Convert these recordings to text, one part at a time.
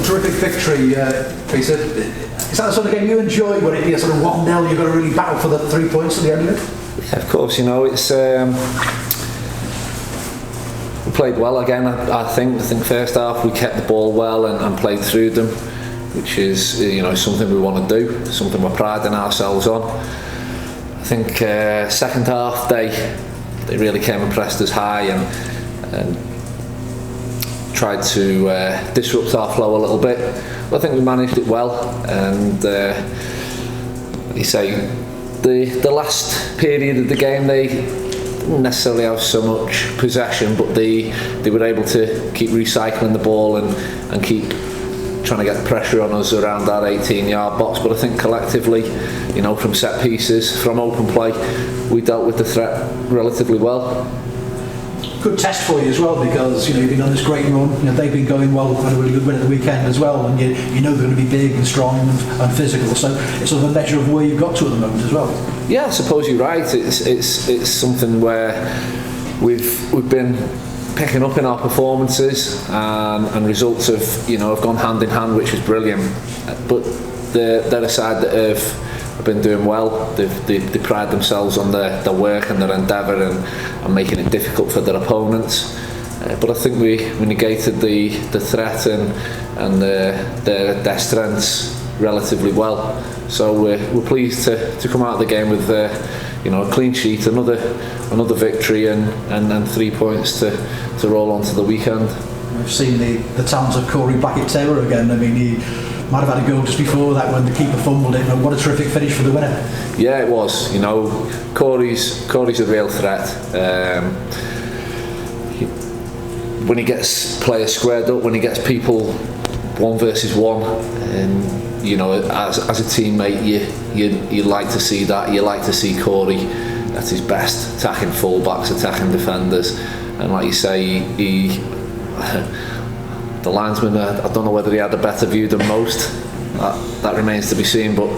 terrific victory, Peter. Is that the sort of game you enjoy when it's sort of 1-0, you've got to really battle for the 3 points at the end of it? Yeah, of course, it's we played well again. I think first half we kept the ball well and played through them, which is something we want to do, something we're priding ourselves on. I think second half they really came and pressed us high and tried to disrupt our flow a little bit. But I think we managed it well, and you say the last period of the game they didn't necessarily have so much possession, but they were able to keep recycling the ball and keep trying to get the pressure on us around that 18-yard box. But I think collectively, from set pieces, from open play, we dealt with the threat relatively well. Good test for you as well, because you've been on this great run. They've been going well, had a really good win at the weekend as well, and you know they're going to be big and strong and physical. So it's sort of a measure of where you've got to at the moment as well. Yeah, I suppose you're right. It's something where we've been picking up in our performances, and results have gone hand in hand, which is brilliant. But they're a side that have been doing well. They pride themselves on their work and their endeavour and making it difficult for their opponents. But I think we negated the threat and their strengths relatively well. So we're pleased to come out of the game with a clean sheet, another victory, and 3 points to roll on to the weekend. We've seen the talents of Corey Blackett-Taylor again. I mean, he might have had a goal just before that when the keeper fumbled it. What a terrific finish for the winner. Yeah, it was. Corey's a real threat. When he gets players squared up, when he gets people 1 versus 1, as a teammate, you like to see that. You like to see Corey at his best, attacking fullbacks, attacking defenders, and like you say, the linesman, I don't know whether he had a better view than most. That remains to be seen, but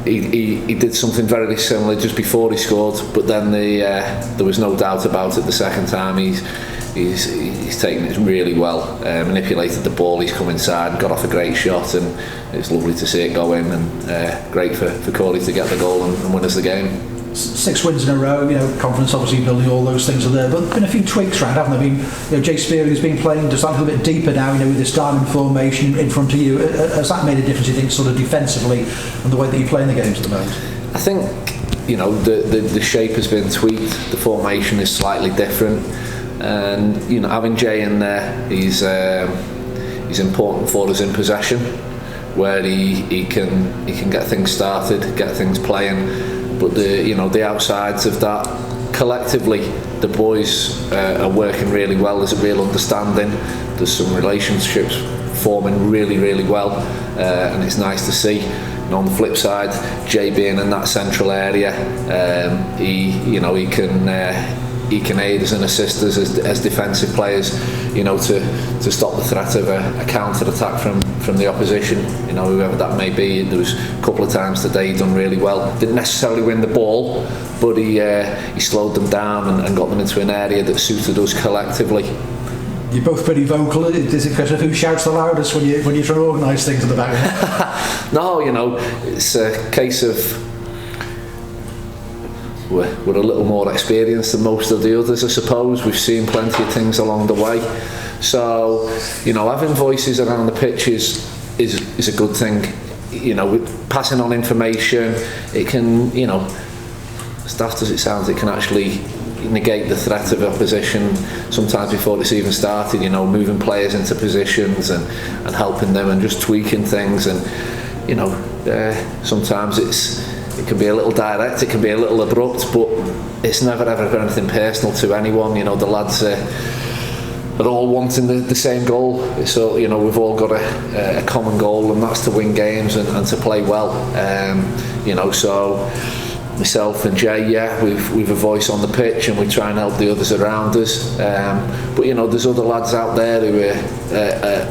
he did something very similar just before he scored. But then there was no doubt about it. The second time, he's taken it really well, manipulated the ball. He's come inside, got off a great shot, and it's lovely to see it go in. And great for Corey to get the goal and win us the game. 6 wins in a row, confidence obviously building, all those things are there, but been a few tweaks around, haven't there? Jay Spearing's been playing just a little bit deeper now, with this diamond formation in front of you. Has that made a difference, you think, sort of defensively, and the way that you play in the games at the moment? I think, the shape has been tweaked, the formation is slightly different, and having Jay in there, he's important for us in possession, where he can get things started, get things playing. But the outsides of that, collectively, the boys are working really well. There's a real understanding. There's some relationships forming really, really well, and it's nice to see. On the flip side, Jay being in that central area, he can aid us and assist us as defensive players, to stop the threat of a counter attack from the opposition, whoever that may be. There was a couple of times today he done really well. Didn't necessarily win the ball, but he slowed them down and got them into an area that suited us collectively. You're both pretty vocal. Is it a question of who shouts the loudest when you're trying to organise things in the back? No, it's a case of we're a little more experienced than most of the others, I suppose. We've seen plenty of things along the way. So, having voices around the pitch is a good thing. With passing on information, it can, as daft as it sounds, it can actually negate the threat of opposition sometimes before it's even started, moving players into positions and helping them and just tweaking things. And, sometimes it can be a little direct, it can be a little abrupt, but it's never ever got anything personal to anyone. The lads are all wanting the same goal. So we've all got a common goal, and that's to win games and to play well. So myself and Jay, we've a voice on the pitch, and we try and help the others around us. But there's other lads out there who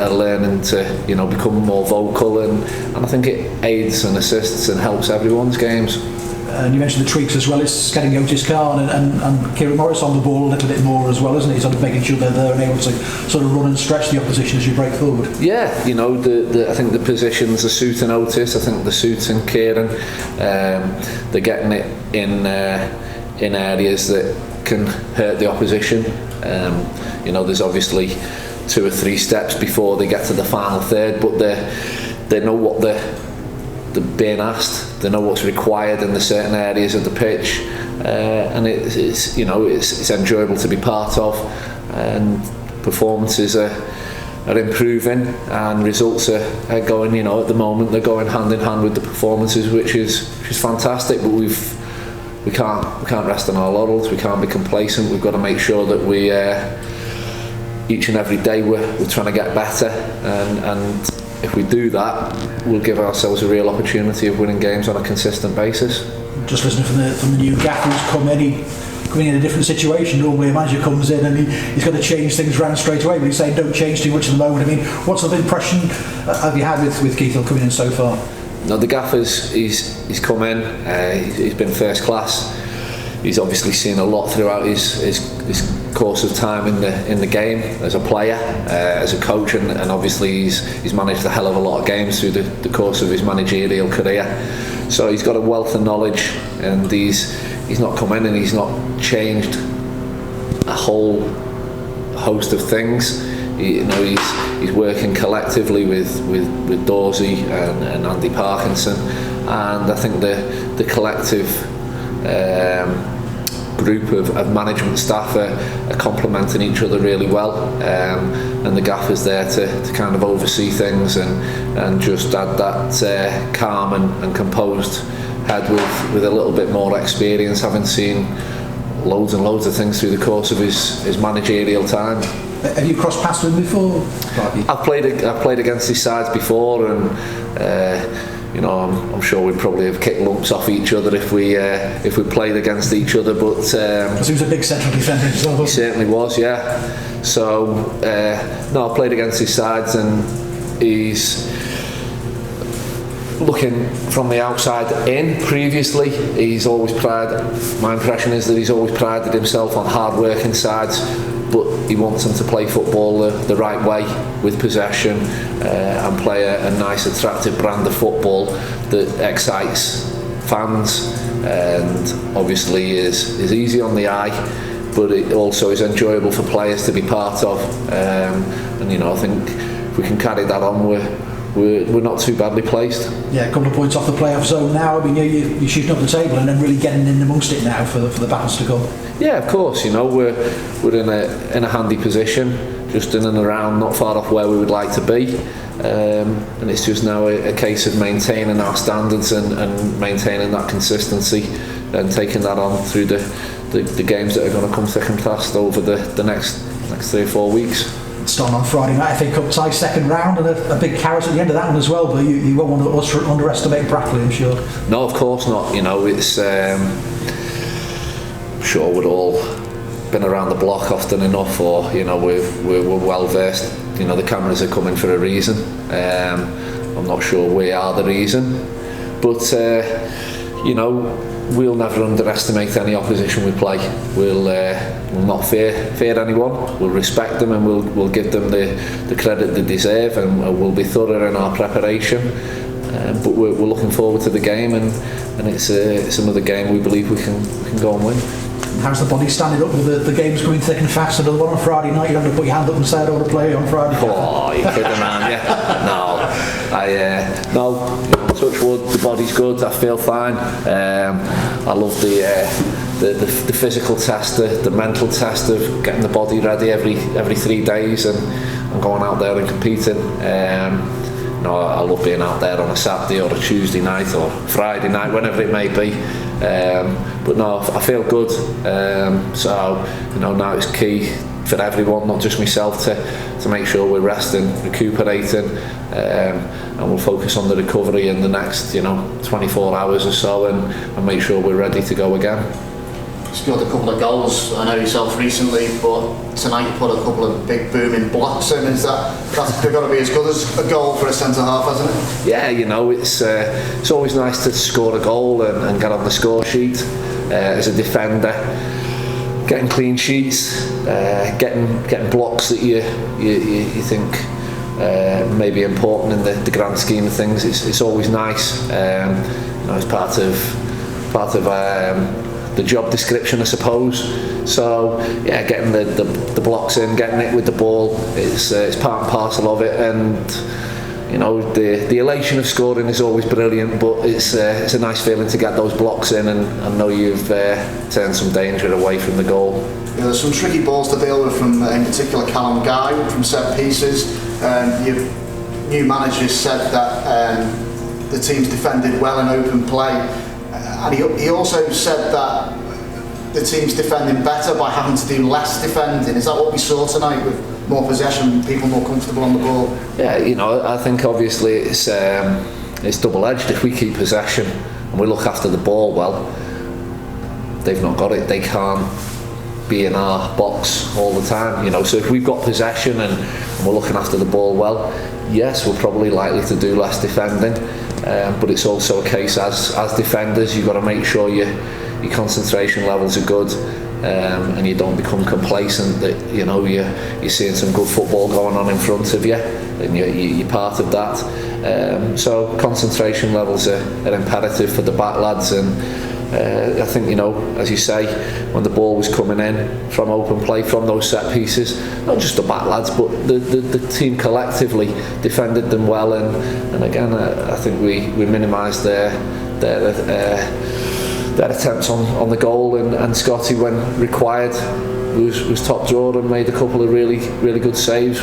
are learning to become more vocal, and I think it aids and assists and helps everyone's games. And you mentioned the tweaks as well. It's getting Otis Khan and Kieran Morris on the ball a little bit more as well, isn't it? Sort of making sure they're there and able to sort of run and stretch the opposition as you break forward. Yeah, I think the positions are suiting Otis. I think they're suiting Kieran. They're getting it in areas that can hurt the opposition. There's obviously 2 or 3 steps before they get to the final third, but they know what they're being asked. They know what's required in the certain areas of the pitch, and it's enjoyable to be part of. And performances are improving, and results are going. At the moment they're going hand in hand with the performances, which is fantastic. But we can't rest on our laurels. We can't be complacent. We've got to make sure that we each and every day we're trying to get better, and if we do that, we'll give ourselves a real opportunity of winning games on a consistent basis. Just listening from the new gaffer who's coming in a different situation. Normally a manager comes in and he's got to change things around straight away, but he's saying don't change too much at the moment. I mean, what sort of impression have you had with Keith Hill coming in so far? No, the gaffer's he's come in, he's been first class. He's obviously seen a lot throughout his course of time in the game as a player, as a coach, and obviously he's managed a hell of a lot of games through the course of his managerial career. So he's got a wealth of knowledge, and he's not come in and he's not changed a whole host of things. He's working collectively with Dorsey and Andy Parkinson, and I think the collective group of management staff are complementing each other really well, and the gaffer's there to kind of oversee things and just add that calm and composed head with a little bit more experience, having seen loads and loads of things through the course of his managerial time. Have you crossed paths with him before? I've played against his sides before, and I'm sure we'd probably have kicked lumps off each other if we played against each other. But because he was a big central defender himself. He certainly was, yeah. So I've played against his sides, and he's looking from the outside in. Previously, my impression is that he's always prided himself on hard working sides, but he wants them to play football the right way, with possession, and play a nice attractive brand of football that excites fans and obviously is easy on the eye, but it also is enjoyable for players to be part of, and I think if we can carry that on, we're not too badly placed. Yeah, a couple of points off the playoff zone now. I mean, you're shooting up the table and then really getting in amongst it now for the battles to come. Yeah, of course. We're in a handy position, just in and around, not far off where we would like to be, and it's just now a case of maintaining our standards and maintaining that consistency and taking that on through the games that are going to come thick and fast over the next 3 or 4 weeks. Starting on Friday night, FA Cup tie, second round, and a big carrot at the end of that one as well. But you won't want to underestimate Brackley, I'm sure. No, of course not. It's I'm sure we'd all been around the block often enough, or we're well versed. The cameras are coming for a reason. I'm not sure we are the reason, but we'll never underestimate any opposition we play. We'll not fear anyone. We'll respect them, and we'll give them the credit they deserve, and we'll be thorough in our preparation. But we're looking forward to the game, and it's another game we believe we can go and win. How's the body standing up with the games coming thick and fast? Another one on Friday night, you have to put your hand up and say I don't want to play on Friday. Oh, you're kidding, man. Yeah. No, touch wood, the body's good, I feel fine. I love the physical test, the mental test of getting the body ready every 3 days and going out there and competing. I love being out there on a Saturday or a Tuesday night or Friday night, whenever it may be. But no, I feel good. So now it's key for everyone, not just myself, to make sure we're resting, recuperating, and we'll focus on the recovery in the next 24 hours or so, and make sure we're ready to go again. scored a couple of goals, I know yourself recently, but tonight you put a couple of big booming blocks in. That's got to be as good as a goal for a centre half, hasn't it? Yeah, it's always nice to score a goal and get on the score sheet as a defender. Getting clean sheets, getting blocks that you think may be important in the grand scheme of things. It's always nice. It's part of the job description, I suppose. So yeah, getting the blocks in, getting it with the ball, it's part and parcel of it. And the elation of scoring is always brilliant, but it's a nice feeling to get those blocks in and know you've turned some danger away from the goal. Yeah, there's some tricky balls to deal with from, in particular, Callum Guy from set pieces. Your new manager said that the team's defended well in open play, and he also said that the team's defending better by having to do less defending. Is that what we saw tonight, with more possession, people more comfortable on the ball? Yeah, I think obviously it's double-edged. If we keep possession and we look after the ball well, they've not got it. They can't be in our box all the time. So if we've got possession and we're looking after the ball well, yes, we're probably likely to do less defending. But it's also a case as defenders, you've got to make sure your concentration levels are good. And you don't become complacent that you're seeing some good football going on in front of you and you're part of that. So concentration levels are imperative for the back lads, and I think as you say, when the ball was coming in from open play, from those set pieces, not just the back lads but the team collectively defended them well, and again I think we minimised their attempts on the goal, and Scotty, when required, was top drawer and made a couple of really good saves.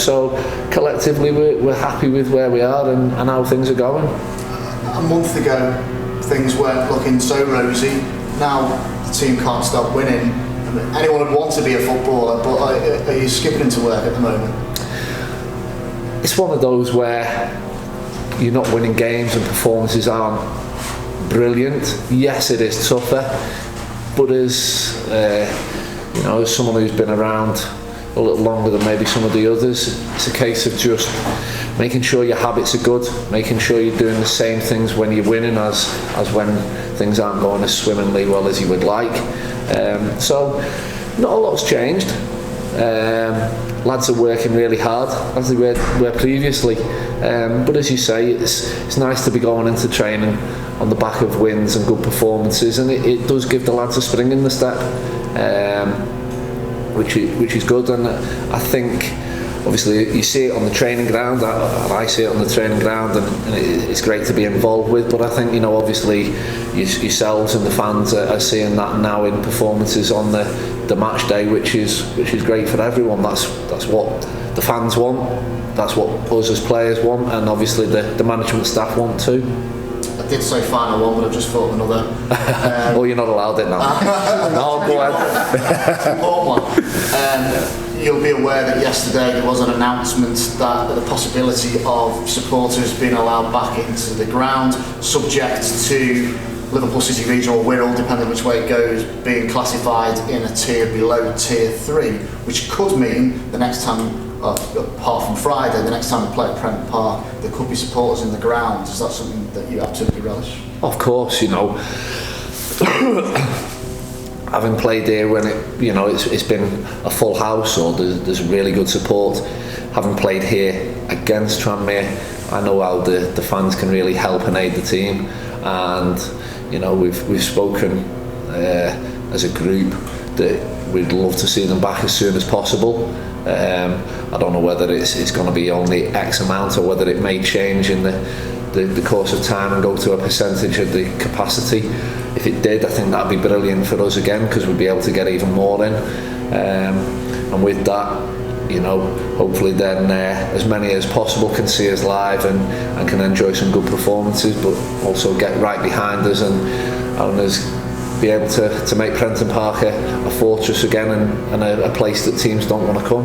So collectively we're happy with where we are and how things are going. A month ago things weren't looking so rosy. Now the team can't stop winning. Anyone would want to be a footballer, but are you skipping into work at the moment? It's one of those where you're not winning games and performances aren't brilliant. Yes, it is tougher, but as someone who's been around a little longer than maybe some of the others, it's a case of just making sure your habits are good, making sure you're doing the same things when you're winning as when things aren't going as swimmingly well as you would like. So not a lot's changed. Lads are working really hard as they were previously, but as you say, it's nice to be going into training on the back of wins and good performances, and it does give the lads a spring in the step, which is good. And I think obviously you see it on the training ground, and I see it on the training ground, and it's great to be involved with. But I think obviously yourselves and the fans are seeing that now in performances on the match day, which is great for everyone. That's what the fans want, that's what us as players want, and obviously the management staff want too. I did say final one, but I've just thought of another. Oh, you're not allowed it now. No, go ahead. One. You'll be aware that yesterday there was an announcement that the possibility of supporters being allowed back into the ground, subject to Liverpool City Regional Wirral, depending which way it goes, being classified in a tier below tier 3, which could mean the next time, apart from Friday, the next time we play at Prent Park, there could be supporters in the ground. Is that something that you absolutely relish? Of course, having played here when it's been a full house, or there's really good support. Having played here against Tranmere, I know how the fans can really help and aid the team, and we've spoken as a group that we'd love to see them back as soon as possible. I don't know whether it's going to be only X amount or whether it may change in the course of time and go to a percentage of the capacity. If it did, I think that'd be brilliant for us again, because we'd be able to get even more in, and with that, hopefully then as many as possible can see us live and can enjoy some good performances, but also get right behind us and us be able to make Prenton Park a fortress again, and a place that teams don't want to come.